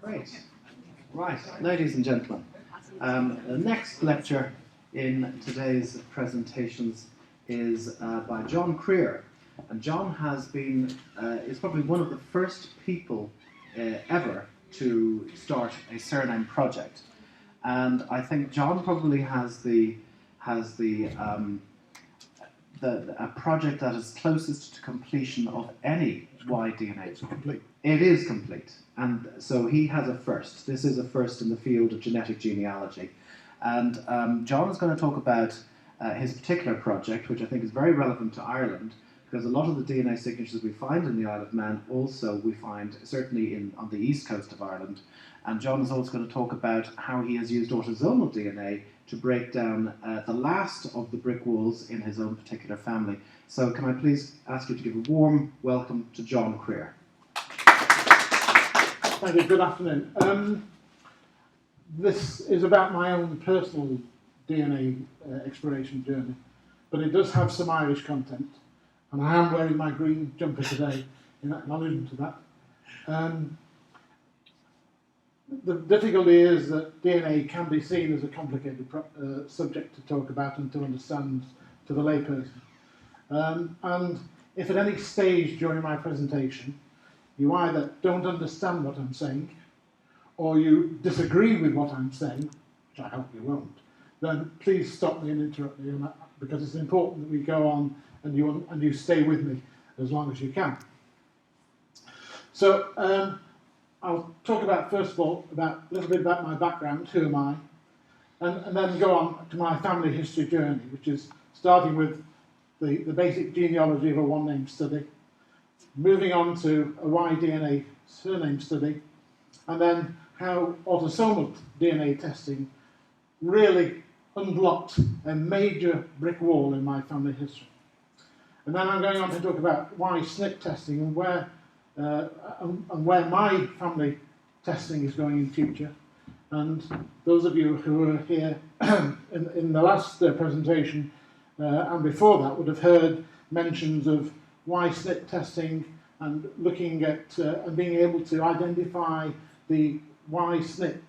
Great. Right, ladies and gentlemen, the next lecture in today's presentations is by John Creer. And John has been, is probably one of the first people ever to start a surname project. And I think John probably has a project that is closest to completion of any Y-DNA. It's complete. It is complete, and so he has a first. This is a first in the field of genetic genealogy. And John is going to talk about his particular project, which I think is very relevant to Ireland, because a lot of the DNA signatures we find in the Isle of Man also we find certainly on the east coast of Ireland. And John is also going to talk about how he has used autosomal DNA to break down the last of the brick walls in his own particular family. So can I please ask you to give a warm welcome to John Creer. Thank you, good afternoon. This is about my own personal DNA exploration journey, but it does have some Irish content, and I am wearing my green jumper today in allusion to that. The difficulty is that DNA can be seen as a complicated subject to talk about and to understand to the layperson. And if at any stage during my presentation you either don't understand what I'm saying, or you disagree with what I'm saying, which I hope you won't, then please stop me and interrupt me, because it's important that we go on and you stay with me as long as you can. So I'll talk about, first of all, a little bit about my background, who am I, and then go on to my family history journey, which is starting with the basic genealogy of a one-name study, moving on to a Y-DNA surname study, and then how autosomal DNA testing really unblocked a major brick wall in my family history. And then I'm going on to talk about Y-SNP testing and where my family testing is going in future. And those of you who were here in the last presentation and before that would have heard mentions of Y-SNP testing and looking at and being able to identify the Y-SNP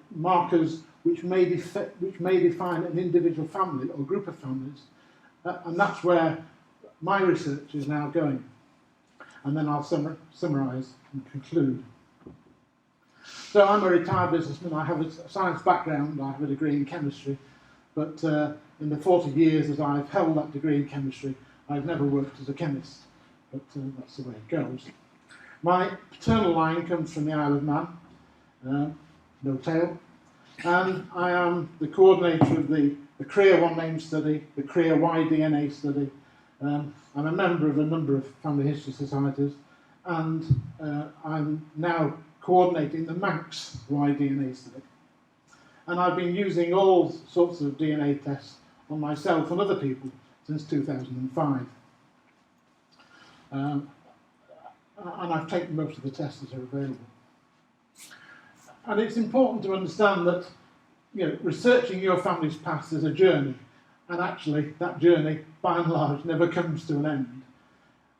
markers which may define an individual family or group of families, and that's where my research is now going. And then I'll summarise and conclude. So I'm a retired businessman. I have a science background. I have a degree in chemistry, but in the 40 years that I've held that degree in chemistry, I've never worked as a chemist, but that's the way it goes. My paternal line comes from the Isle of Man, no tail, and I am the coordinator of the Creer Y-name study, the Creer Y-DNA study. I'm a member of a number of family history societies, and I'm now coordinating the Manx Y-DNA study. And I've been using all sorts of DNA tests on myself and other people since 2005. And I've taken most of the tests that are available. And it's important to understand that, you know, researching your family's past is a journey, and actually that journey, by and large, never comes to an end.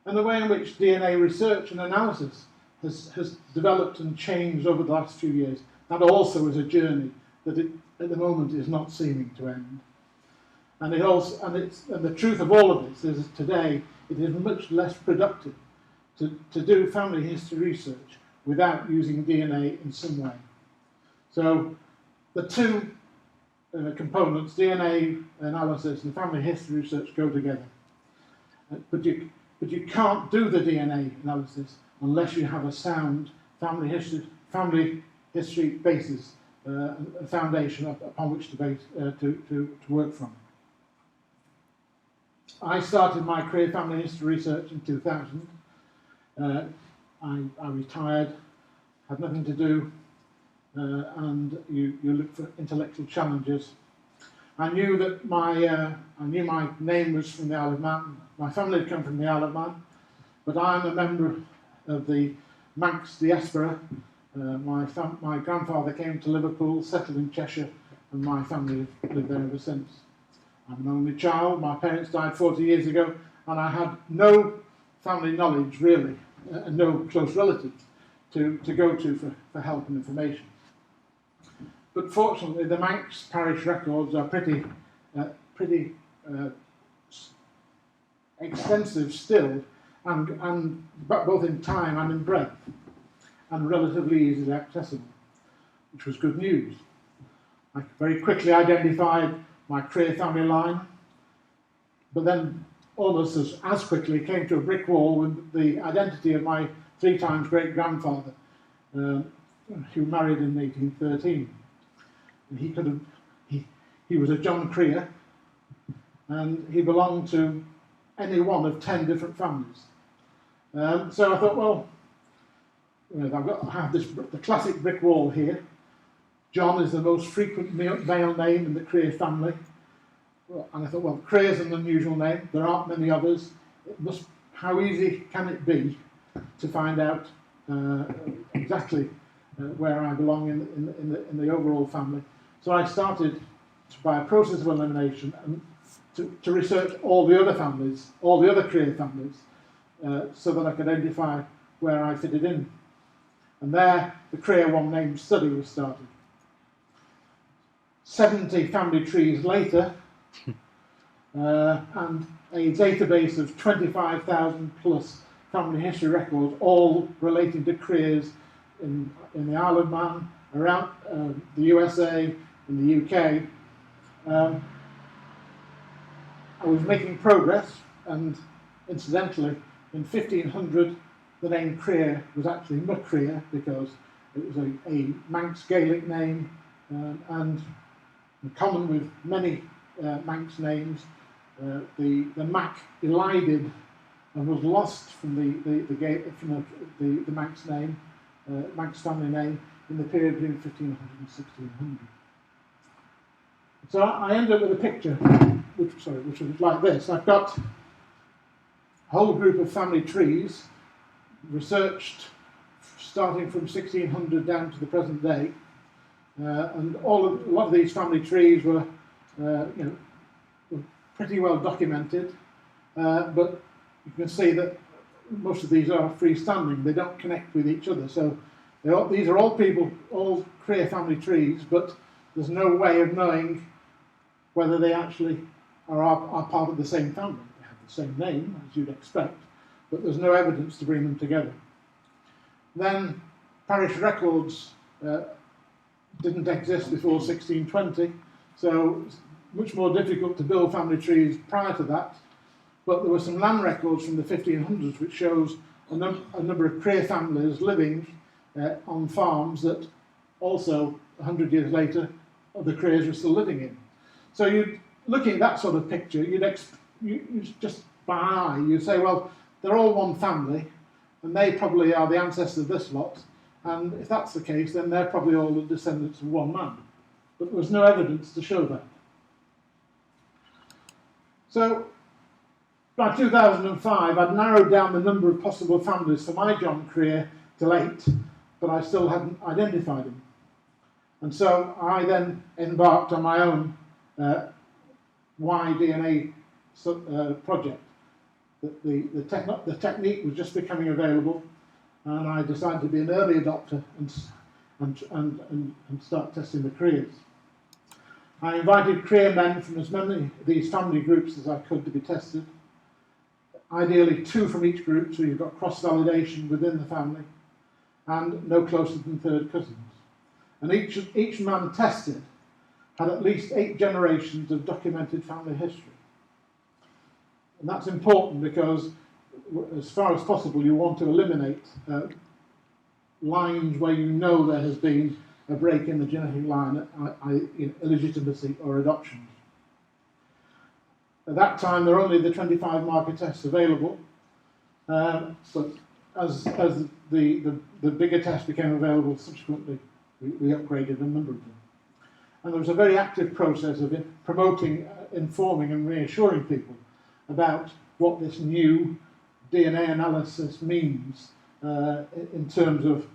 And the way in which DNA research and analysis has developed and changed over the last few years, that also is a journey that at the moment is not seeming to end. And the truth of all of this is that today it is much less productive to do family history research without using DNA in some way. So the two components, DNA analysis and family history research, go together. But you can't do the DNA analysis unless you have a sound family history basis, a foundation upon which to work from. I started my career family history research in 2000. I retired, had nothing to do, and you look for intellectual challenges. I knew that my name was from the Isle of Man. My family had come from the Isle of Man, but I'm a member of the Manx diaspora. My grandfather came to Liverpool, settled in Cheshire, and my family have lived there ever since. I'm an only child. My parents died 40 years ago, and I had no family knowledge really, and no close relatives to go to for help and information. But fortunately, the Manx parish records are pretty extensive still, and both in time and in breadth, and relatively easily accessible, which was good news. I very quickly identified my Creer family line, but then almost as quickly came to a brick wall with the identity of my 3 times great-grandfather, who married in 1813. And he was a John Creer, and he belonged to any one of 10 different families. So I thought, well, I have the classic brick wall here. John is the most frequent male name in the Creer family. And I thought, well, Creer is an unusual name. There aren't many others. How easy can it be to find out exactly where I belong in the overall family? So I started, by a process of elimination, and to research all the other families, all the other Creer families, so that I could identify where I fitted in. And there, the Creer Y-name study was started. 70 family trees later, and a database of 25,000 plus family history records, all relating to Creers in the Isle of Man, around the USA, in the UK. I was making progress, and incidentally, in 1500, the name Creer was actually Macreer, because it was a Manx Gaelic name, and in common with many Manx names, the Mac elided and was lost from the Manx name, Manx family name, in the period between 1500 and 1600. So I ended up with a picture, which was like this. I've got a whole group of family trees, researched starting from 1600 down to the present day, and a lot of these family trees were pretty well documented, but you can see that most of these are freestanding. They don't connect with each other. So these are all Creer family trees, but there's no way of knowing whether they actually are part of the same family. They have the same name, as you'd expect, but there's no evidence to bring them together. Then parish records didn't exist before 1620, so it's much more difficult to build family trees prior to that. But there were some land records from the 1500s which shows a number of Creer families living on farms that also 100 years later the Creers were still living in. So looking at that sort of picture, you just by eye, you'd say, well, they're all one family, and they probably are the ancestors of this lot, and if that's the case, then they're probably all the descendants of one man. But there was no evidence to show that. So by 2005, I'd narrowed down the number of possible families for my John Creer to 8, but I still hadn't identified him. And so I then embarked on my own Y-DNA project. The technique was just becoming available, and I decided to be an early adopter and start testing the Creers. I invited Creer men from as many of these family groups as I could to be tested. Ideally 2 from each group, so you've got cross-validation within the family, and no closer than third cousins. And each man tested had at least 8 generations of documented family history. And that's important because, as far as possible, you want to eliminate lines where you know there has been a break in the genetic line, illegitimacy or adoptions. At that time, there were only the 25 marker tests available, but as the bigger tests became available subsequently, we upgraded a number of them. And there was a very active process of promoting, informing and reassuring people about what this new DNA analysis means in terms of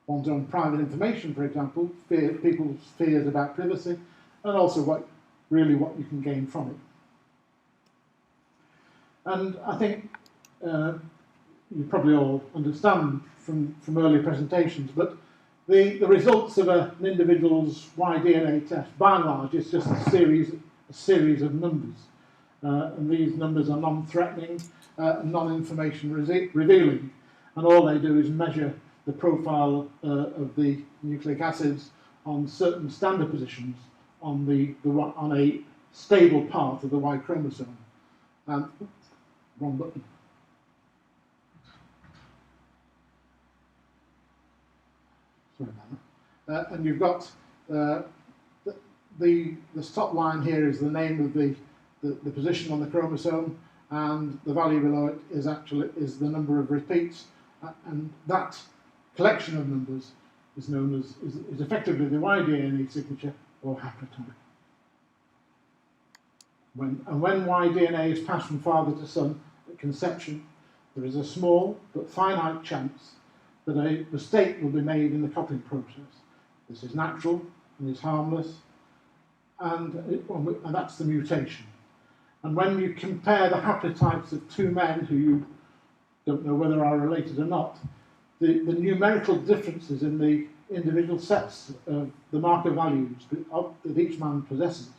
one's own private information, for example, people's fears about privacy, and also what you can gain from it. And I think you probably all understand from early presentations. But the results of an individual's Y-DNA test, by and large, is just a series of numbers. And these numbers are non-threatening, non-information revealing. And all they do is measure the profile of the nucleic acids on certain standard positions on a stable part of the Y chromosome. Wrong button. Sorry about that. And you've got this top line here is the name of the position on the chromosome, and the value below it is the number of repeats, and that collection of numbers is known as is effectively the Y-DNA signature or haplotype. When Y-DNA is passed from father to son at conception, there is a small but finite chance that a mistake will be made in the copying process. This is natural and is harmless, and that's the mutation. And when you compare the haplotypes of two men who you don't know whether are related or not, the numerical differences in the individual sets of the marker values that each man possesses,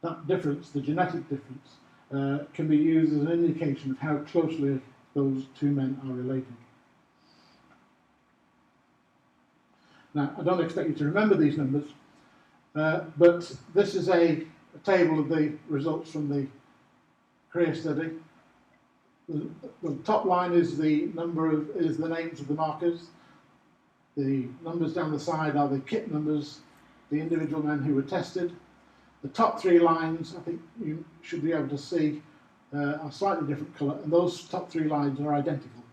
that difference, the genetic difference, can be used as an indication of how closely those two men are related. Now, I don't expect you to remember these numbers, but this is a table of the results from the Creer study. The top line is the names of the markers. The numbers down the side are the kit numbers, the individual men who were tested. The top three lines, I think you should be able to see, are slightly different colour, and those top three lines are identical.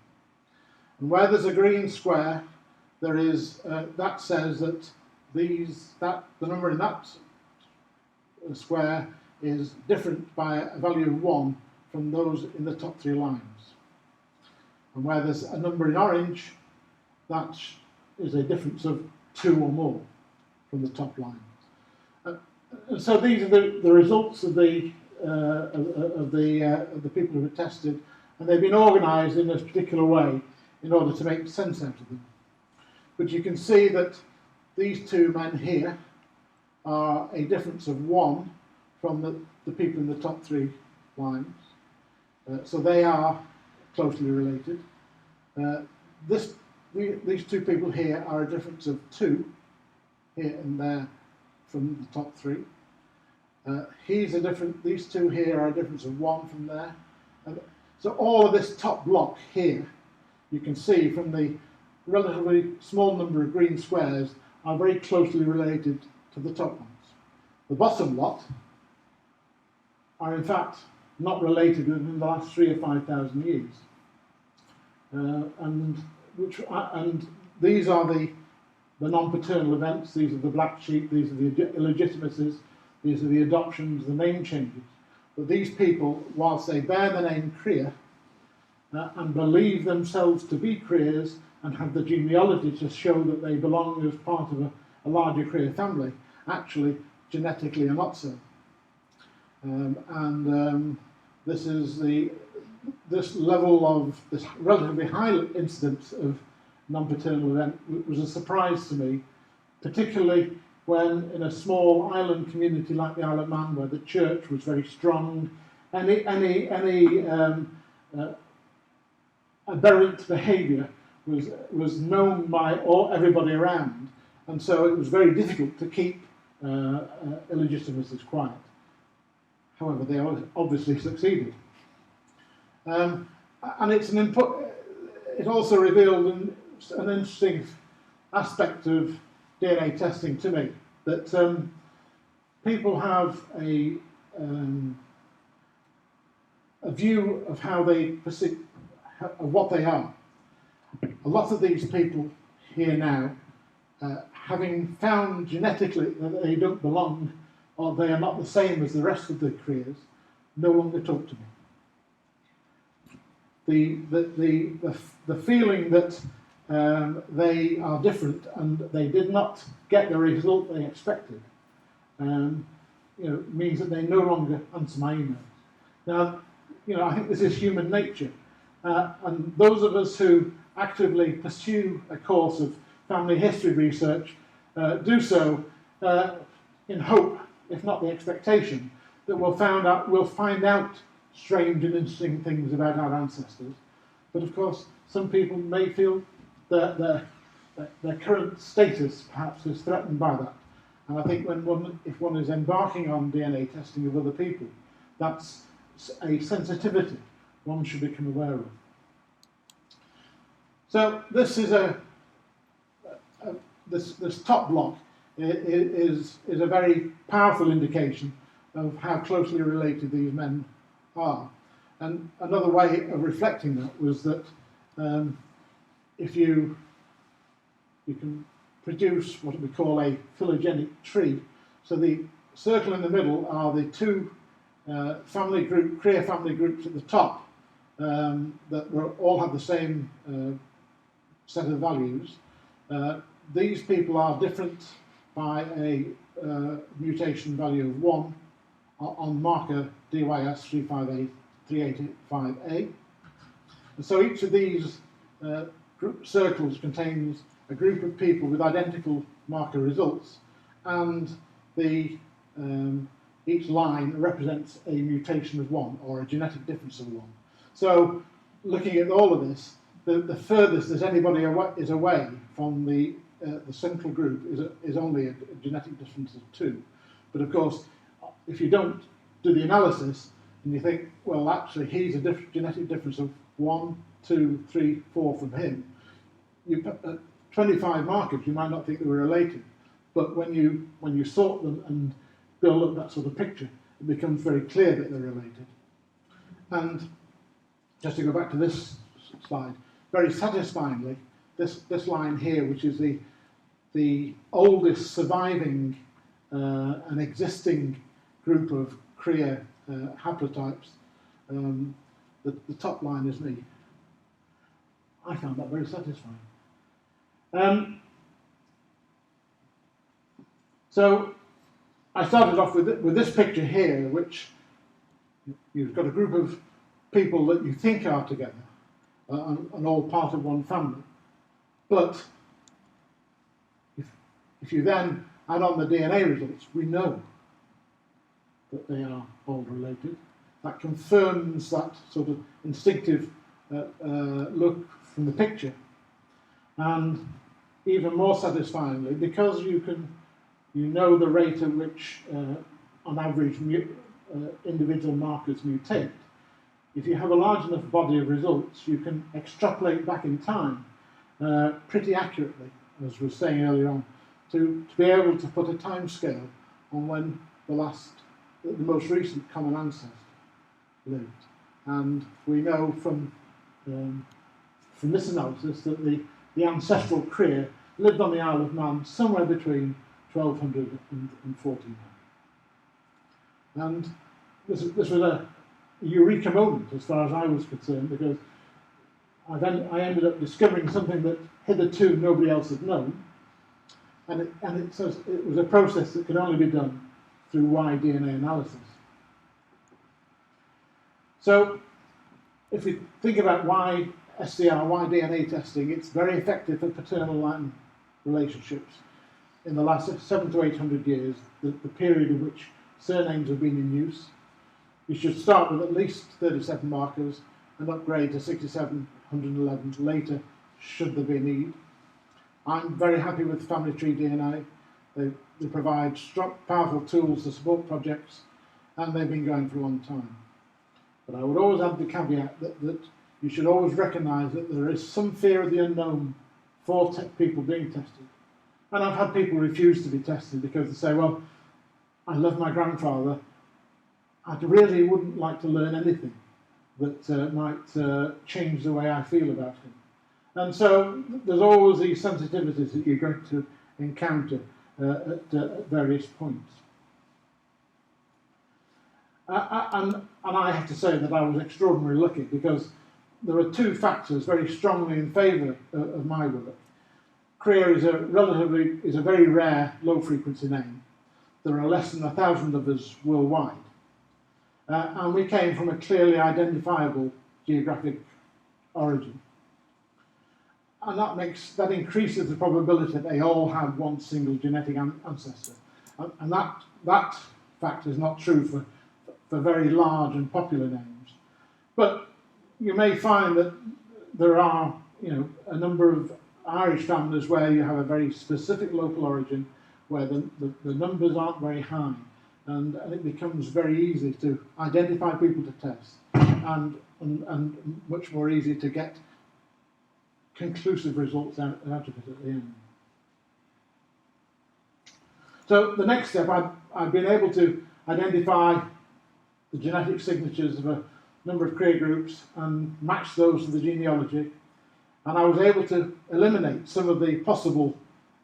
And where there's a green square, there is that says that the number in that square is different by a value of 1 from those in the top three lines. And where there's a number in orange, that is a difference of 2 or more from the top lines. And so these are the results of the people who were tested, and they've been organised in this particular way in order to make sense out of them. But you can see that these two men here are a difference of 1 from the people in the top three lines. So they are closely related. These two people here are a difference of 2 here and there from the top three. These two here are a difference of 1 from there. So all of this top block here, you can see from the relatively small number of green squares, are very closely related to the top ones. The bottom lot are in fact not related within the last 3,000 or 5,000 years. And these are the non-paternal events, these are the black sheep, these are the illegitimacies, these are the adoptions, the name changes. But these people, whilst they bear the name Creer and believe themselves to be Creers and have the genealogy to show that they belong as part of a larger Creer family, actually genetically are not so. This is this level of this relatively high incidence of non-paternal event was a surprise to me, particularly when in a small island community like the Isle of Man, where the church was very strong, any aberrant behaviour was known by everybody around, and so it was very difficult to keep illegitimacies quiet. However, they obviously succeeded. And it also revealed an interesting aspect of DNA testing to me, that people have a view of how they perceive, of what they are. A lot of these people here now, having found genetically that they don't belong, or they are not the same as the rest of the Creers, no longer talk to me. The feeling that they are different and they did not get the result they expected, means that they no longer answer my emails. Now, I think this is human nature, and those of us who actively pursue a course of family history research, do so in hope, if not the expectation, that we'll find out strange and interesting things about our ancestors. But of course, some people may feel that their current status perhaps is threatened by that. And I think if one is embarking on DNA testing of other people, that's a sensitivity one should become aware of. So this is this top block is a very powerful indication of how closely related these men are. And another way of reflecting that was that if you can produce what we call a phylogenetic tree. So the circle in the middle are the two Creer family groups at the top that all have the same set of values. These people are different by a mutation value of 1 on marker DYS358A. And so each of these circles contains a group of people with identical marker results, and each line represents a mutation of 1 or a genetic difference of 1. So looking at all of this, the furthest that anybody is away from the central group is only a genetic difference of 2. But of course, if you don't do the analysis and you think, well, actually he's a genetic difference of 1, 2, 3, 4 from him, 25 markers, you might not think they were related, but when you sort them and build up that sort of picture, it becomes very clear that they're related. And just to go back to this slide, very satisfyingly, this line here, which is the oldest surviving and existing group of Creer haplotypes, the top line is me. I found that very satisfying. So I started off with this picture here, which you've got a group of people that you think are together and all part of one family. But if you then add on the DNA results, we know that they are all related. That confirms that sort of instinctive look from the picture. And even more satisfyingly, because you know the rate at which, on average, individual markers mutate, if you have a large enough body of results, you can extrapolate back in time pretty accurately, as we were saying earlier on, to be able to put a time scale on when the most recent common ancestor lived. And we know from this analysis that the ancestral Creer lived on the Isle of Man somewhere between 1200 and 1400. And this was a eureka moment as far as I was concerned, because I ended up discovering something that hitherto nobody else had known, and it was a process that could only be done through Y-DNA analysis. So if we think about Y-STR, Y-DNA testing, it's very effective for paternal line relationships. In the last 700 to 800 years, the period in which surnames have been in use, you should start with at least 37 markers and upgrade to 6711 later, should there be a need. I'm very happy with Family Tree DNA. They provide strong, powerful tools to support projects, and they've been going for a long time. But I would always add the caveat that you should always recognise that there is some fear of the unknown for people being tested. And I've had people refuse to be tested because they say, well, I love my grandfather, I really wouldn't like to learn anything that might change the way I feel about him. And so there's always these sensitivities that you're going to encounter at various points. And I have to say that I was extraordinarily lucky, because there are two factors very strongly in favour of my work. Creer is a very rare low-frequency name. There are less than 1,000 of us worldwide. And we came from a clearly identifiable geographic origin. and that increases the probability that they all have one single genetic ancestor. And that fact is not true for very large and popular names. But you may find that there are, a number of Irish families where you have a very specific local origin, where the numbers aren't very high, and it becomes very easy to identify people to test, and much more easy to get conclusive results out of it at the end. So the next step, I've been able to identify the genetic signatures of a number of Creer groups and match those to the genealogy, and I was able to eliminate some of the possible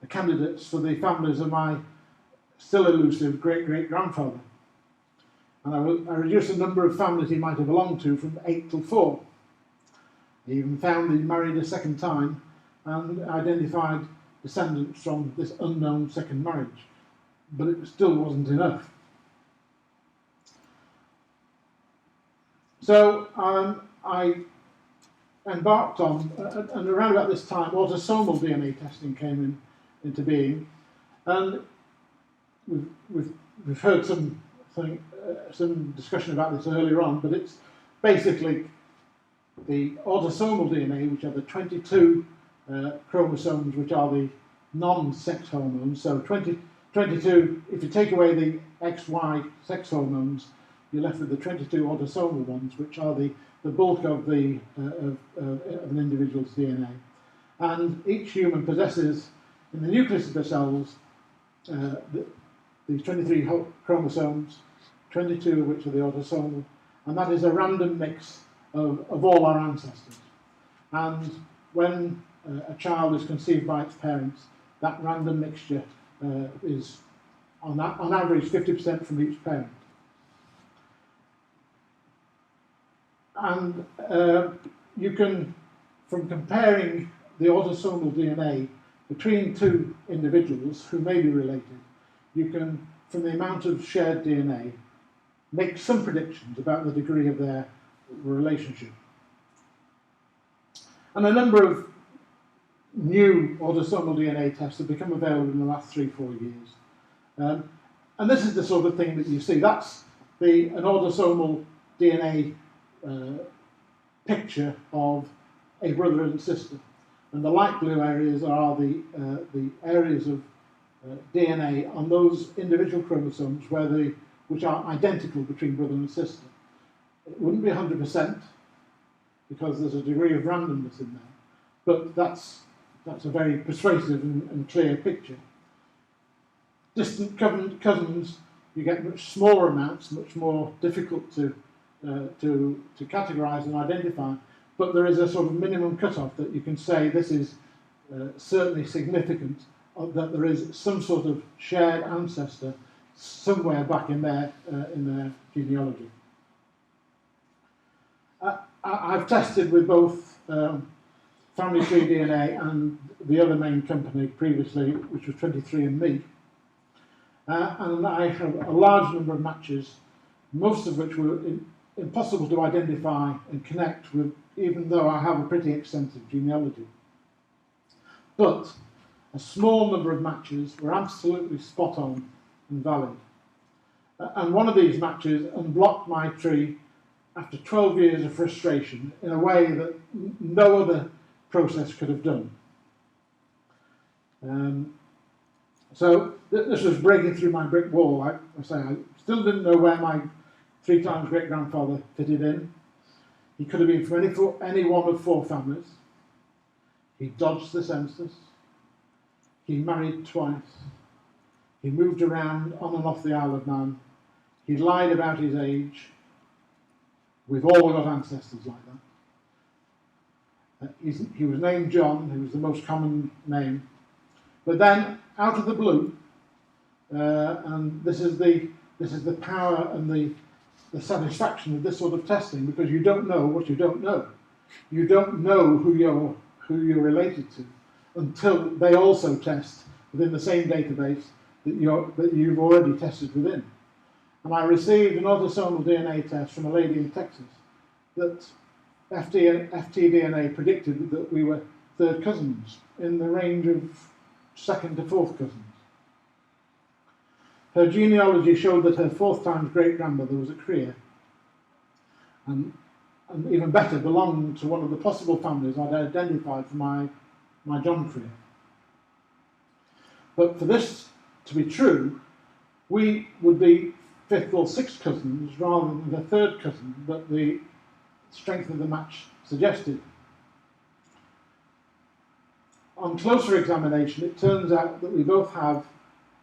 candidates for the families of my still elusive great-great-grandfather. And I reduced the number of families he might have belonged to from 8 to 4. I even found he married a second time and identified descendants from this unknown second marriage. But it still wasn't enough. So I embarked on, and around about this time, autosomal DNA testing came into being, and we've heard some discussion about this earlier on, but it's basically the autosomal DNA, which are the 22 chromosomes, which are the non-sex hormones. So 22, if you take away the XY sex hormones, you're left with the 22 autosomal ones, which are the bulk of of an individual's DNA. And each human possesses, in the nucleus of their cells, these 23 chromosomes, 22 of which are the autosomal, and that is a random mix of all our ancestors. And when a child is conceived by its parents, that random mixture is, on average, 50% from each parent. And you can, from comparing the autosomal DNA between two individuals who may be related, you can, from the amount of shared DNA, make some predictions about the degree of their relationship. And a number of new autosomal DNA tests have become available in the last 3-4 years. And this is the sort of thing that you see. That's an autosomal DNA picture of a brother and sister. And the light blue areas are the areas of DNA on those individual chromosomes which are identical between brother and sister. It wouldn't be 100% because there's a degree of randomness in there, but that's a very persuasive and clear picture. Distant cousins, you get much smaller amounts, much more difficult to categorise and identify, but there is a sort of minimum cutoff that you can say this is certainly significant, that there is some sort of shared ancestor somewhere back in their genealogy. I've tested with both Family Tree DNA and the other main company previously, which was 23andMe, and I have a large number of matches, most of which were impossible to identify and connect with, even though I have a pretty extensive genealogy. But a small number of matches were absolutely spot on and valid. And one of these matches unblocked my tree after 12 years of frustration in a way that no other process could have done. So this was breaking through my brick wall. I still didn't know where my 3 times great-grandfather fitted in. He could have been from any one of 4 families. He dodged the census. He married twice. He moved around on and off the Isle of Man. He lied about his age. We've all got ancestors like that. He was named John, who was the most common name. But then, out of the blue, and this is the power and the satisfaction of this sort of testing, because you don't know what you don't know. You don't know who you're related to until they also test within the same database that you've already tested within. And I received an autosomal DNA test from a lady in Texas that FTDNA predicted that we were third cousins, in the range of second to fourth cousins. Her genealogy showed that her fourth times great-grandmother was a Creer, and even better, belonged to one of the possible families I'd identified for my John Creer. But for this to be true, we would be fifth or sixth cousins rather than the third cousin that the strength of the match suggested. On closer examination, it turns out that we both have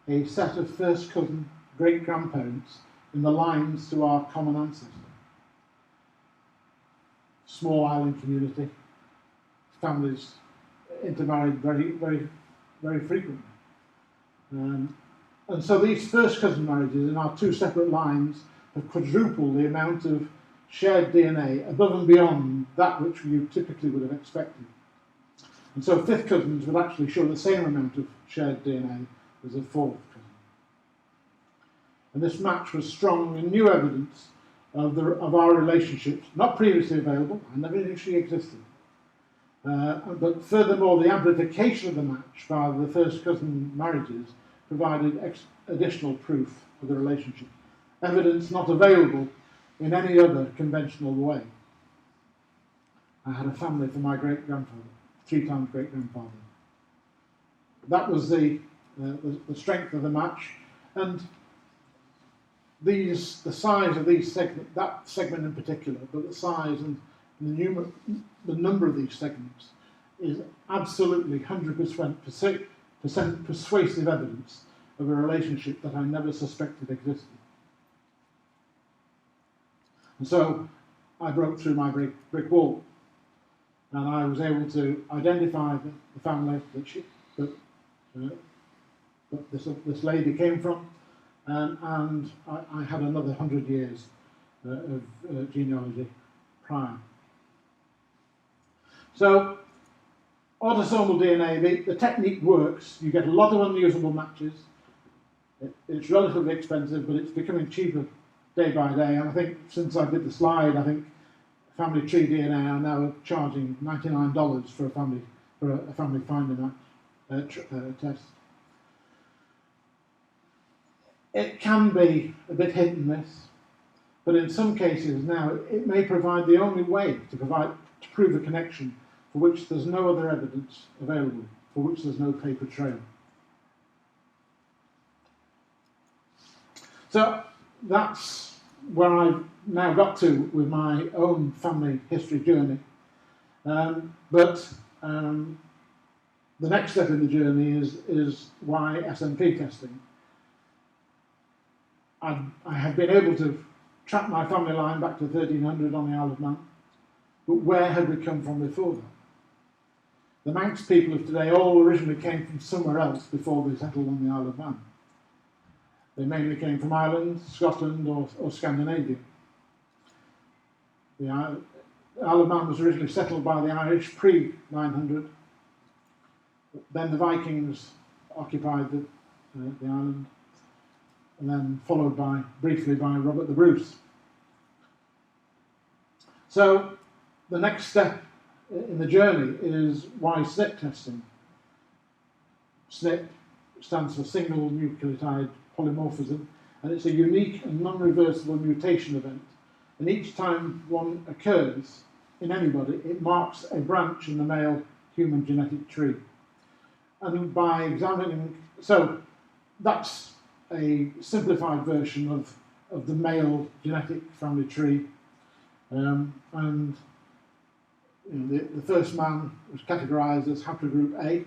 a set of first cousin great-grandparents in the lines to our common ancestor. Small island community, families intermarried very, very, very frequently. And so these first cousin marriages in our two separate lines have quadrupled the amount of shared DNA above and beyond that which you typically would have expected. And so fifth cousins would actually show the same amount of shared DNA as a fourth cousin. And this match was strong and new evidence of our relationships, not previously available. I never knew she existed. But furthermore, the amplification of the match via the first cousin marriages provided additional proof of the relationship, evidence not available in any other conventional way. I had a family for my great-grandfather, 3 times great-grandfather. That was the strength of the match, and the size of these segments, that segment in particular, but the size and the number of these segments is absolutely 100% persuasive evidence of a relationship that I never suspected existed. And so I broke through my brick wall, and I was able to identify the family that this lady came from, and I had another 100 years of genealogy prior. So, autosomal DNA, the technique works. You get a lot of unusable matches. It's relatively expensive, but it's becoming cheaper day by day. And I think since I did the slide, I think Family Tree DNA are now charging $99 for a family finder test. It can be a bit hit and miss, but in some cases now it may provide the only way to prove a connection for which there's no other evidence available, for which there's no paper trail. So that's where I've now got to with my own family history journey. But the next step in the journey is Y-SNP testing. I have been able to track my family line back to 1300 on the Isle of Man, but where had we come from before that? The Manx people of today all originally came from somewhere else before they settled on the Isle of Man. They mainly came from Ireland, Scotland, or Scandinavia. The Isle of Man was originally settled by the Irish pre-900. Then the Vikings occupied the island, and then followed briefly by Robert the Bruce. So the next step in the journey is Y-SNP testing. SNP stands for single nucleotide polymorphism, and it's a unique and non-reversible mutation event. And each time one occurs in anybody, it marks a branch in the male human genetic tree. And by examining, so that's a simplified version of the male genetic family tree. And the first man was categorised as haplogroup A,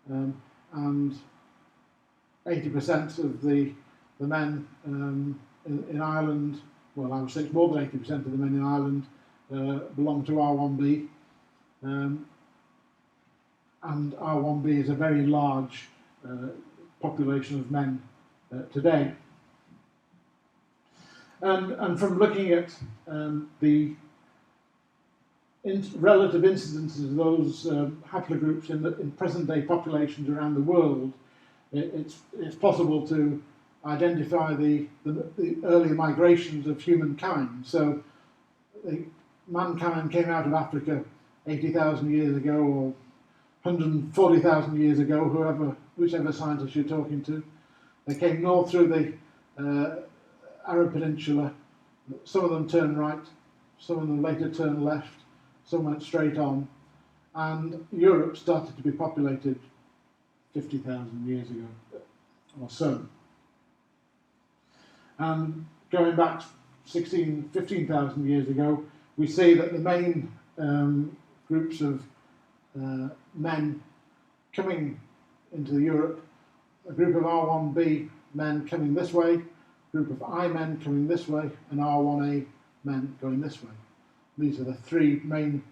and 80% of the men in Ireland, well, I would say it's more than 80% of the men in Ireland belong to R1b, and R1b is a very large population of men today. And from looking at the relative incidences of those haplogroups in present-day populations around the world, it's possible to identify the early migrations of humankind. So mankind came out of Africa 80,000 years ago or 140,000 years ago, whichever scientist you're talking to. They came north through the Arab Peninsula. Some of them turned right, some of them later turned left, some went straight on, and Europe started to be populated 50,000 years ago or so. And going back 15,000 years ago, we see that the main groups of men coming into Europe, a group of R1b men coming this way, a group of I men coming this way, and R1a men going this way. These are the three main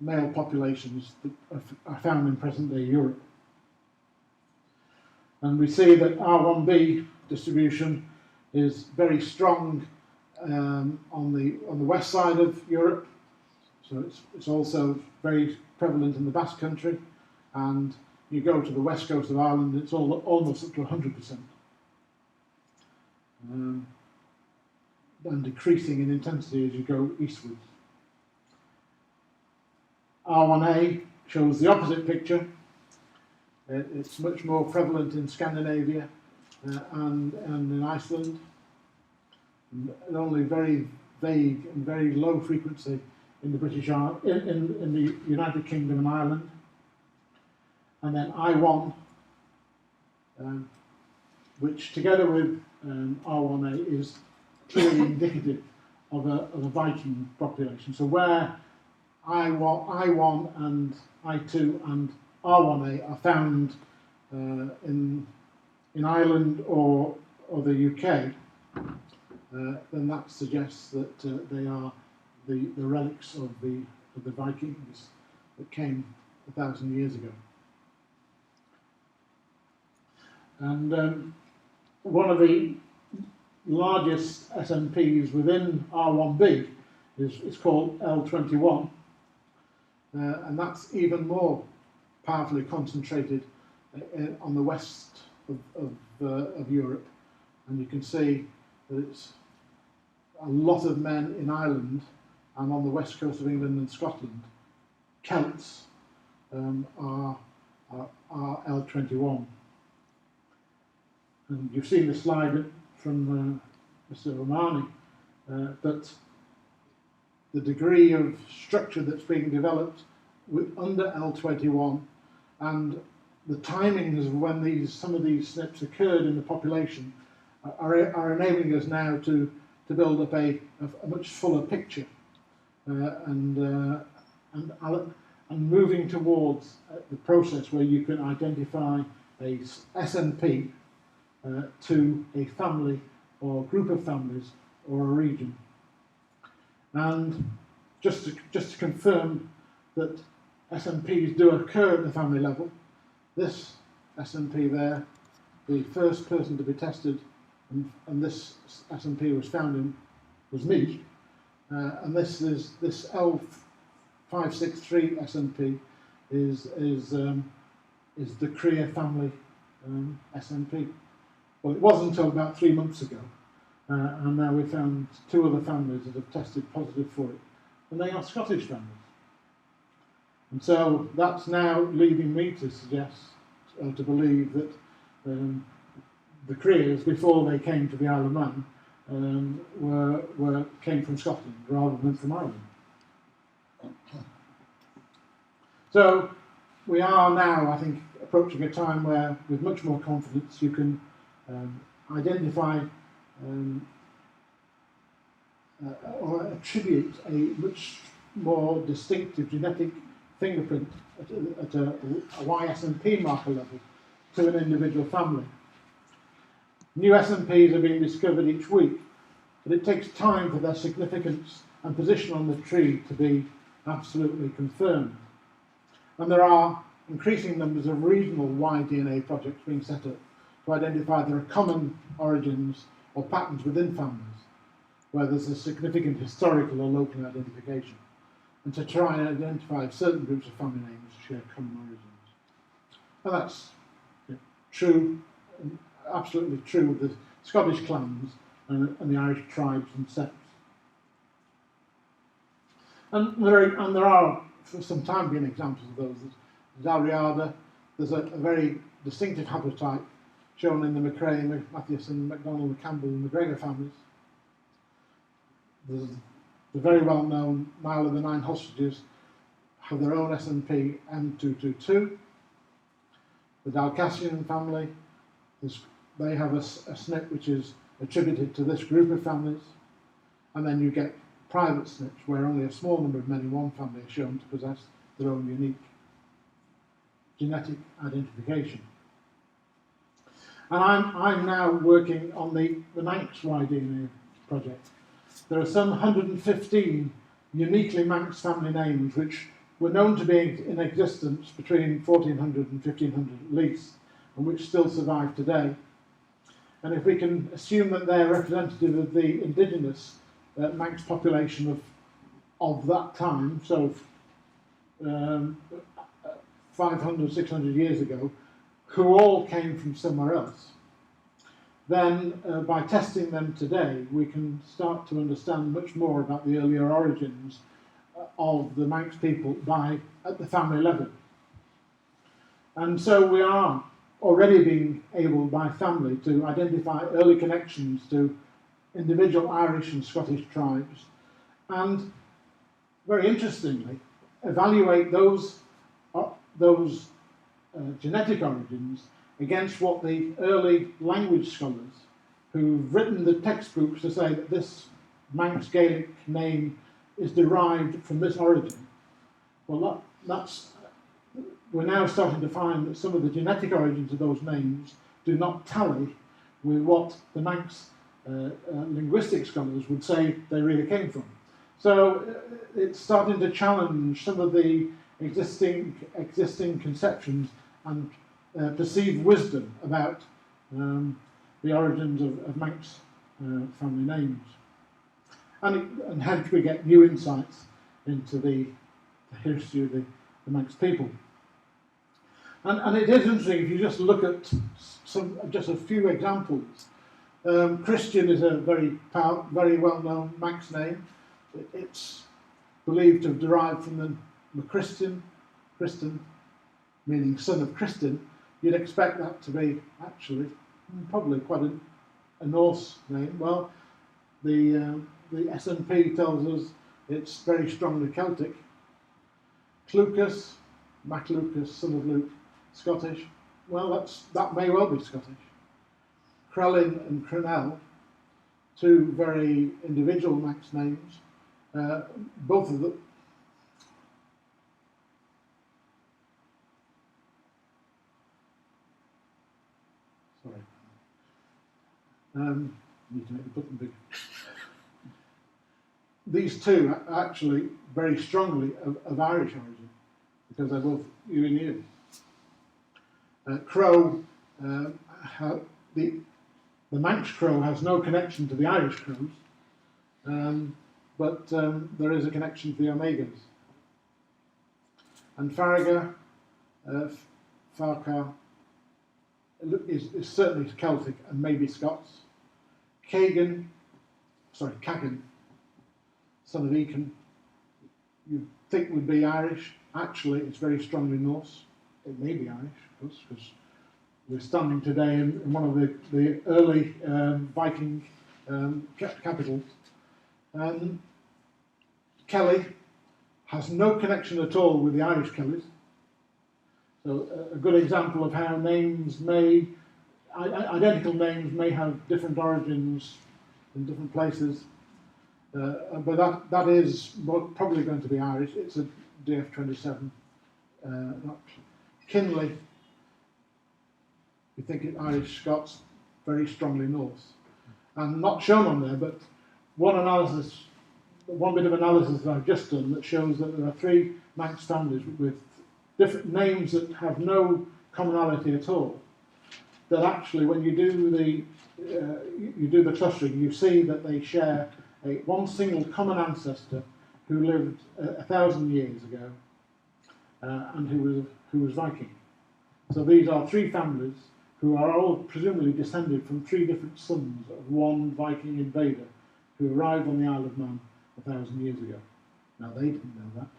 male populations that are found in present-day Europe. And we see that R1b distribution is very strong on the west side of Europe, so it's also very prevalent in the Basque Country, and you go to the west coast of Ireland, it's almost up to 100%, and decreasing in intensity as you go eastwards. R1a shows the opposite picture. It's much more prevalent in Scandinavia and in Iceland, and only very vague and very low frequency in the in the United Kingdom and Ireland. And then I1, which together with R1a is clearly indicative of a Viking population. So where I1 and I2 and R1a are found in Ireland or the UK, then that suggests that they are the relics of the Vikings that came 1,000 years ago. And one of the largest SNPs within R1b is called L21, and that's even more powerfully concentrated on the west of Europe, and you can see that it's a lot of men in Ireland and on the west coast of England and Scotland. Celts are L21. And you've seen the slide from Mr. Romani, that the degree of structure that's being developed under L21 and the timings of when some of these SNPs occurred in the population are enabling us now to build up a much fuller picture and moving towards the process where you can identify a SNP to a family or group of families or a region. And just to confirm that SNPs do occur at the family level, this SNP there, the first person to be tested, and this SNP was found in, was me, and this L563 SNP is the Creer family SNP. Well, it wasn't until about 3 months ago, and now we found 2 other families that have tested positive for it, and they are Scottish families. And so that's now leading me to suggest, to believe that the Creers, before they came to the Isle of Man, came from Scotland rather than from Ireland. So we are now, I think, approaching a time where, with much more confidence, you can identify or attribute a much more distinctive genetic fingerprint at a Y-SNP marker level to an individual family. New SNPs are being discovered each week, but it takes time for their significance and position on the tree to be absolutely confirmed. And there are increasing numbers of regional Y-DNA projects being set up to identify there are common origins or patterns within families where there's a significant historical or local identification, and to try and identify certain groups of family names that share common origins. And that's true, absolutely true of the Scottish clans and the Irish tribes and sects. And there are for some time been examples of those. Dalriada, there's a very distinctive haplotype shown in the McRae, Mathieson, MacDonald, Campbell and McGregor families. There's the very well-known Nile of the Nine Hostages have their own SNP M222. The Dalcassian family, they have a SNP which is attributed to this group of families. And then you get private SNPs where only a small number of men in one family are shown to possess their own unique genetic identification. And I'm now working on the Manx Y-DNA project. There are some 115 uniquely Manx family names which were known to be in existence between 1400 and 1500 at least, and which still survive today. And if we can assume that they're representative of the indigenous Manx population of that time, so 500, 600 years ago, who all came from somewhere else, then by testing them today, we can start to understand much more about the earlier origins of the Manx people at the family level. And so we are already being able by family to identify early connections to individual Irish and Scottish tribes, and very interestingly, evaluate those genetic origins against what the early language scholars who've written the textbooks to say that this Manx Gaelic name is derived from this origin. Well, we're now starting to find that some of the genetic origins of those names do not tally with what the Manx linguistic scholars would say they really came from. So it's starting to challenge some of the existing conceptions and perceived wisdom about the origins of Manx family names. And hence we get new insights into the history of the Manx people. And it is interesting if you just look at just a few examples. Christian is a very well-known Manx name. It's believed to have derived from the Christian, meaning son of Christian. You'd expect that to be actually probably quite a Norse name. Well, the SNP tells us it's very strongly Celtic. Clucas, Mac Lucas, son of Luke, Scottish. Well, that may well be Scottish. Crellin and Crennel, two very individual Manx names. Both of them. Sorry. Need to make the button bigger. These two are actually very strongly of Irish origin, because they're both Uinian. Crow, the Manx crow has no connection to the Irish crows, but there is a connection to the Omegas. And Farraga, Farquhar, is certainly Celtic and maybe Scots. Kagan, son of Eakin, you'd think would be Irish. Actually, it's very strongly Norse. It may be Irish, of course, because we're standing today in one of the early Viking capitals. Kelly has no connection at all with the Irish Kellys. So a good example of how identical names may have different origins in different places. But that is probably going to be Irish. It's a DF27. Kinley, you think it Irish Scots, very strongly Norse. And not shown on there, but one bit of analysis that I've just done that shows that there are three Manx families with different names that have no commonality at all. That actually, when you do the clustering, you see that they share one single common ancestor who lived 1,000 years ago and who was Viking. So these are three families who are all presumably descended from three different sons of one Viking invader who arrived on the Isle of Man 1,000 years ago. Now they didn't know that.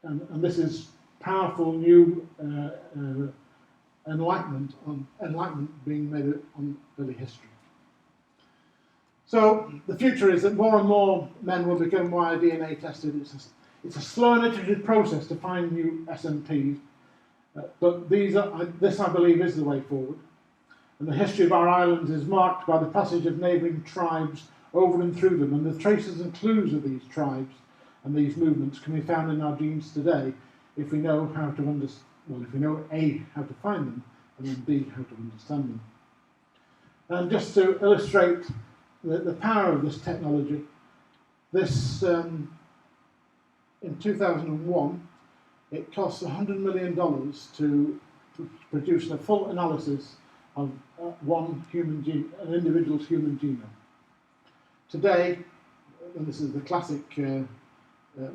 and this is powerful new enlightenment being made on early history. So the future is that more and more men will become Y-DNA tested. It's a slow and iterative process to find new SNPs, but this I believe is the way forward. And the history of our islands is marked by the passage of neighbouring tribes over and through them, and the traces and clues of these tribes and these movements can be found in our genes today if we know how to understand, well, if we know A, how to find them, and then B, how to understand them. And just to illustrate the power of this technology, this in 2001, it cost $100 million to produce a full analysis of an individual's human genome. Today, and this is the classic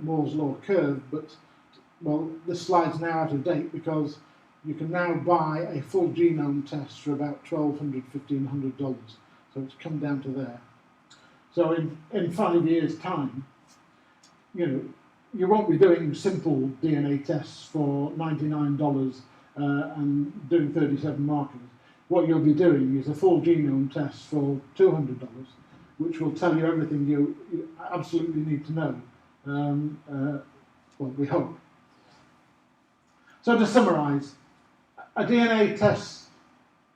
Moore's law curve, but well, this slide's now out of date because you can now buy a full genome test for about $1,200, $1,500. So it's come down to there. So in 5 years' time, you won't be doing simple DNA tests for $99 and doing 37 markers. What you'll be doing is a full genome test for $200, which will tell you everything you absolutely need to know. Well, we hope. So to summarise, a DNA test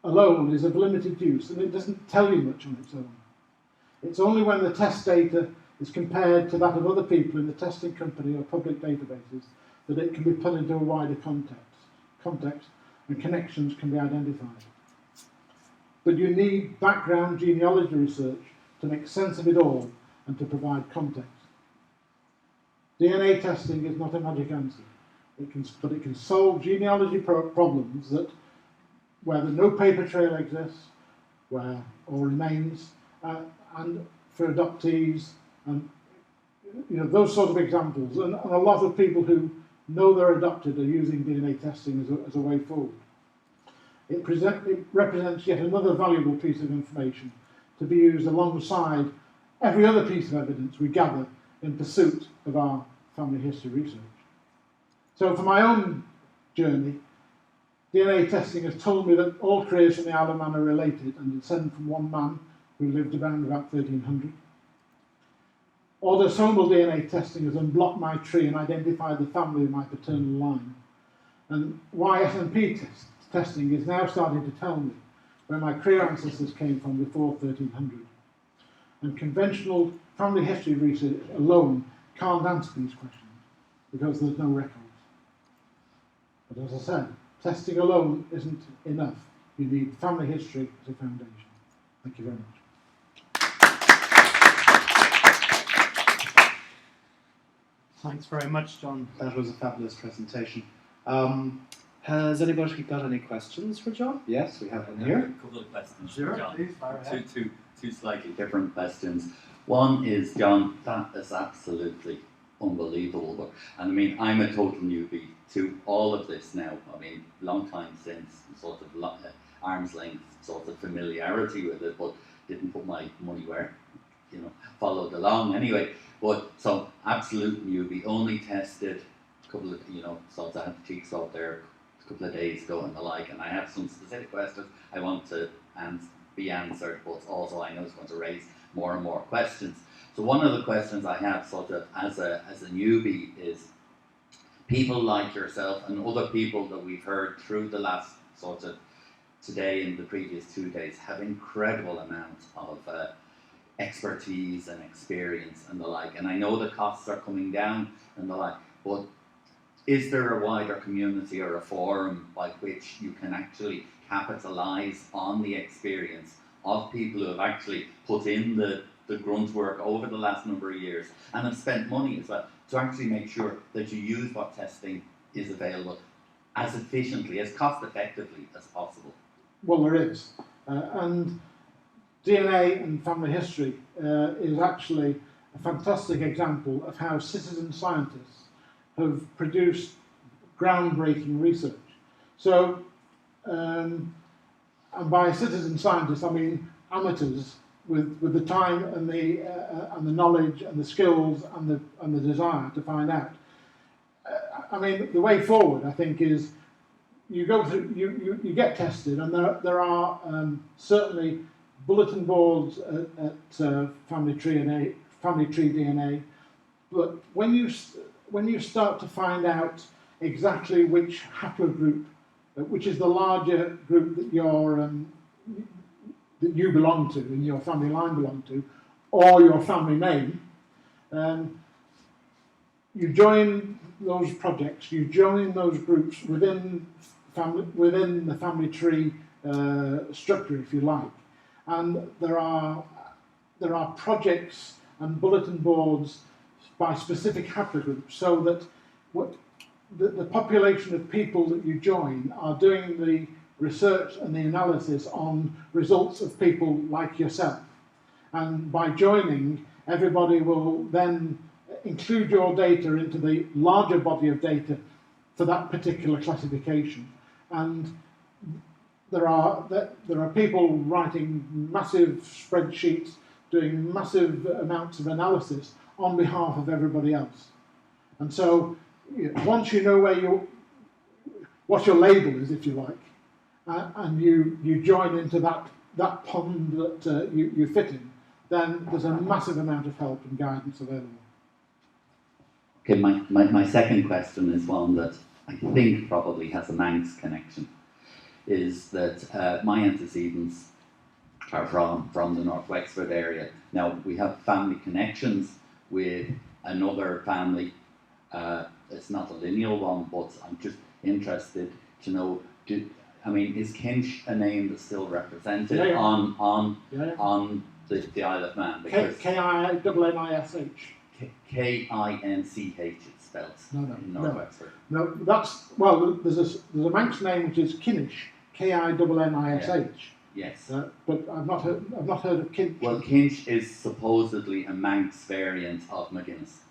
alone is of limited use, and it doesn't tell you much on its own. It's only when the test data is compared to that of other people in the testing company or public databases that it can be put into a wider context and connections can be identified. But you need background genealogy research to make sense of it all and to provide context. DNA testing is not a magic answer, but it can solve genealogy problems where no paper trail exists, or remains, and for adoptees, and those sort of examples. And a lot of people who know they're adopted are using DNA testing as a way forward. It represents yet another valuable piece of information to be used alongside every other piece of evidence we gather in pursuit of our family history research. So for my own journey, DNA testing has told me that all Creers from the Isle of Man are related and descend from one man who lived around about 1300. Autosomal DNA testing has unblocked my tree and identified the family of my paternal line. And Y-SNP testing is now starting to tell me where my Creer ancestors came from before 1300. And conventional family history research alone can't answer these questions because there's no records. But as I said, testing alone isn't enough. You need family history as a foundation. Thank you very much. Thanks very much, John. That was a fabulous presentation. Has anybody got any questions for John? Yes, we have one here. A couple of questions. Sure, John. please, fire ahead. Two slightly different questions. One is, John, that is absolutely unbelievable. And I mean, I'm a total newbie to all of this now. I mean, long time since, sort of arm's length sort of familiarity with it, but didn't put my money where, followed along anyway. But so absolute newbie, only tested a couple of, sort of antiques out there a couple of days ago and the like, and I have some specific questions I want to be answered, but also I know it's going to raise more and more questions. So one of the questions I have sort of as a newbie is, people like yourself and other people that we've heard through the last sort of today and the previous 2 days have incredible amounts of expertise and experience and the like, and I know the costs are coming down and the like, but is there a wider community or a forum by which you can actually capitalise on the experience of people who have actually put in the grunt work over the last number of years and have spent money as well to actually make sure that you use what testing is available as efficiently, as cost effectively as possible? Well, there is. And DNA and family history is actually a fantastic example of how citizen scientists have produced groundbreaking research. So, and by citizen scientists, I mean amateurs with the time and the knowledge and the skills and the desire to find out. I mean, the way forward, I think, is you go through, you get tested, and there are certainly bulletin boards at Family Tree DNA. But when you start to find out exactly which haplogroup, which is the larger group that that you belong to, and your family line belong to, or your family name, you join those projects, you join those groups within the family tree structure, if you like, and there are projects and bulletin boards by specific haplogroups, so that the population of people that you join are doing the research and the analysis on results of people like yourself. And by joining, everybody will then include your data into the larger body of data for that particular classification. And there are people writing massive spreadsheets, doing massive amounts of analysis on behalf of everybody else. And so once you know what your label is, if you like, and you join into that pond that you fit in, then there's a massive amount of help and guidance available. Okay, my second question is one that I think probably has a Manx connection, is that my antecedents are from the North Wexford area. Now, we have family connections with another family. It's not a lineal one, but I'm just interested to know, is Kinch a name that's still represented on the Isle of Man? K-I-N-N-I-S-H. K-I-N-C-H it's spelled in North Wexford. No, there's a Manx name which is Kinnish, K-I-N-N-I-S-H. Yes. But I've not heard of Kinch. Well, Kinch is supposedly a Manx variant of McGuinness,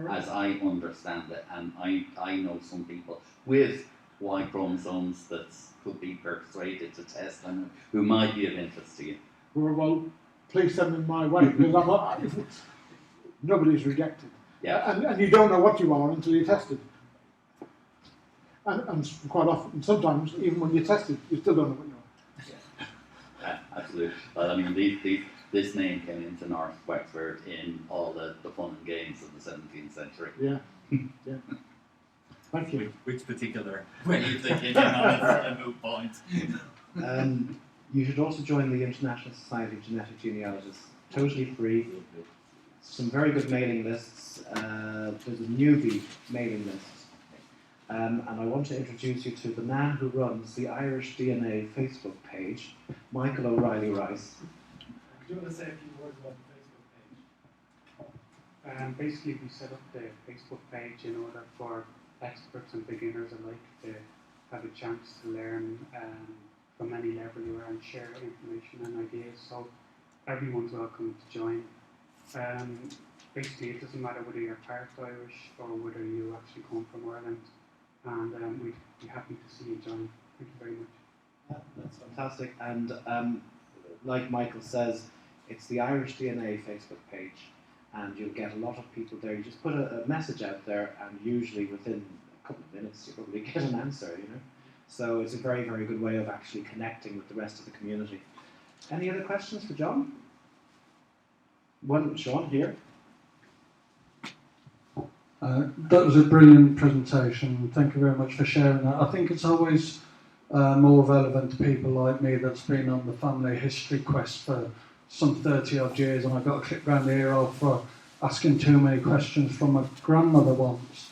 as I understand it, and I know some people with Y chromosomes that could be persuaded to test and who might be of interest to you. Well, please send them my way, because nobody's rejected. Yeah. And you don't know what you are until you're tested. And quite often, sometimes, even when you're tested, you still don't know what you are. Absolutely. Well, I mean, this name came into North Wexford in all the fun and games of the 17th century. Yeah. Yeah. Thank you. Which particular way of thinking a moot point? You should also join the International Society of Genetic Genealogists. Totally free. Some very good mailing lists. There's a newbie mailing list. And I want to introduce you to the man who runs the Irish DNA Facebook page, Michael O'Reilly Rice. Do you want to say a few words about the Facebook page? Basically, we set up the Facebook page in order for experts and beginners alike to have a chance to learn from any level you are and share information and ideas. So everyone's welcome to join. Basically, it doesn't matter whether you're part Irish or whether you actually come from Ireland. And we'd be happy to see you join. Thank you very much. Yeah, that's fantastic. And like Michael says, it's the Irish DNA Facebook page, and you'll get a lot of people there. You just put a message out there, and usually within a couple of minutes, you probably get an answer. So it's a very, very good way of actually connecting with the rest of the community. Any other questions for John? One, Sean here. That was a brilliant presentation. Thank you very much for sharing that. I think it's always more relevant to people like me that's been on the family history quest for some 30 odd years, and I got a clip round the ear off for asking too many questions from my grandmother once.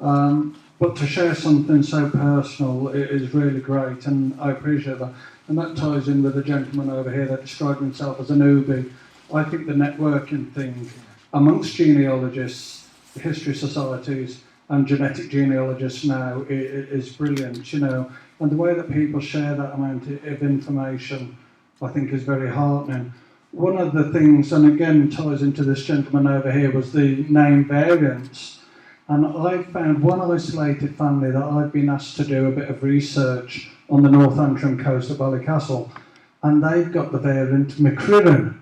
But to share something so personal is really great, and I appreciate that. And that ties in with the gentleman over here that described himself as a newbie. I think the networking thing amongst genealogists, history societies and genetic genealogists now is brilliant, and the way that people share that amount of information I think is very heartening. One of the things, and again ties into this gentleman over here, was the name variants, and I found one isolated family that I've been asked to do a bit of research on the North Antrim coast of Ballycastle, and they've got the variant McCriven,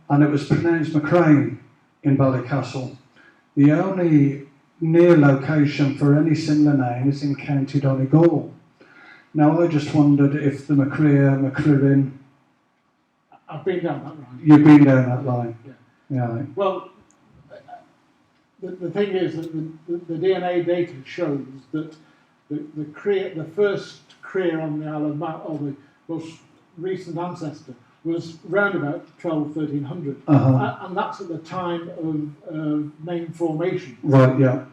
and it was pronounced McCrane in Ballycastle. The only near location for any similar name is in County Donegal. Now, I just wondered if the McCreerin, I've been down that line. you've been down that line. Yeah. Well, the thing is that the DNA data shows that the first Creer on the Isle of Man, or the most recent ancestor, was round about 1300, and that's at the time of name formation. Right, yeah.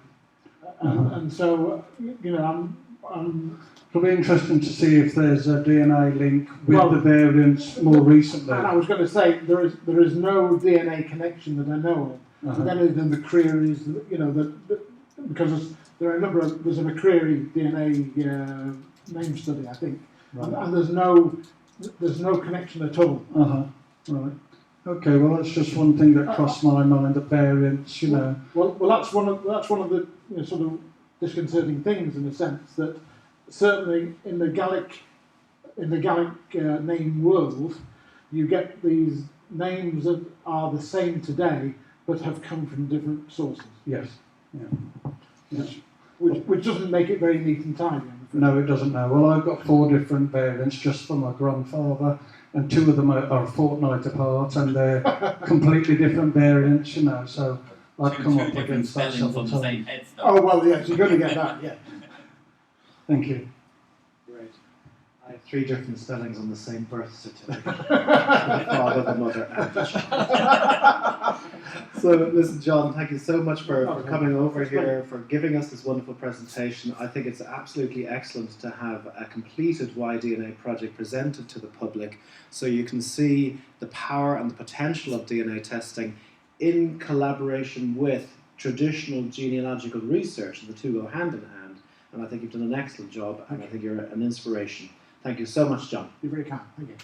And so, you know, It'll be interesting to see if there's a DNA link with the variants more recently. And I was going to say there is no DNA connection that I know of with any of the McCreeries, you know, because there are a number of, there's a McCreery DNA name study, I think, and there's no connection at all. Right. Okay. Well, that's just one thing that crossed my mind. The variants, you know. Well, that's one of the, you know, sort of disconcerting things, in a sense, that certainly in the Gaelic name world, you get these names that are the same today but have come from different sources. Yes. Yeah. Which doesn't make it very neat and tidy. No, it doesn't. No. Well, I've got 4 different variants just for my grandfather, and 2 of them are a fortnight apart, and they're completely different variants, you know. So I've come up against that spellings on the same time. headstone. Oh well, yes, you're going to get that, yeah. Thank you. Great. I have 3 different spellings on the same birth certificate. The father, the mother, and the child. So, listen, John, thank you so much for coming over here, for giving us this wonderful presentation. I think it's absolutely excellent to have a completed Y-DNA project presented to the public so you can see the power and the potential of DNA testing in collaboration with traditional genealogical research, and the two go hand in hand. And I think you've done an excellent job, and I think you're an inspiration. Thank you so much, John. You're very kind. Thank you.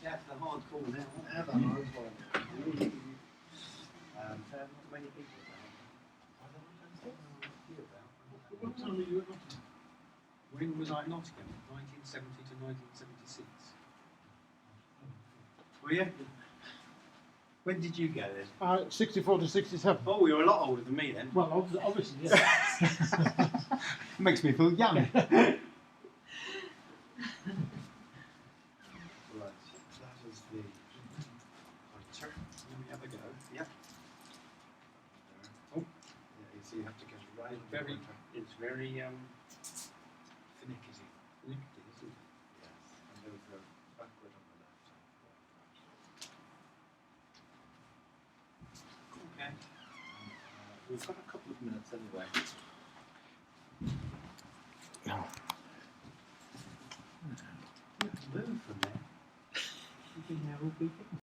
That's the hard call now. Have a hard call. Many people What time were you at Nottingham? When was I at Nottingham? 1970 to 1976. Were you? When did you go then? 64 to 67. Oh, you're a lot older than me then. Well, obviously, yes. Makes me feel young. Right, that is the pointer. Let me have a go. Yep. Oh, yeah, so you have to get it right. It's very finicky, isn't it? Yes, and over backward on the left. Okay. We've got a couple of minutes anyway. Move from there. You've been there all weekend.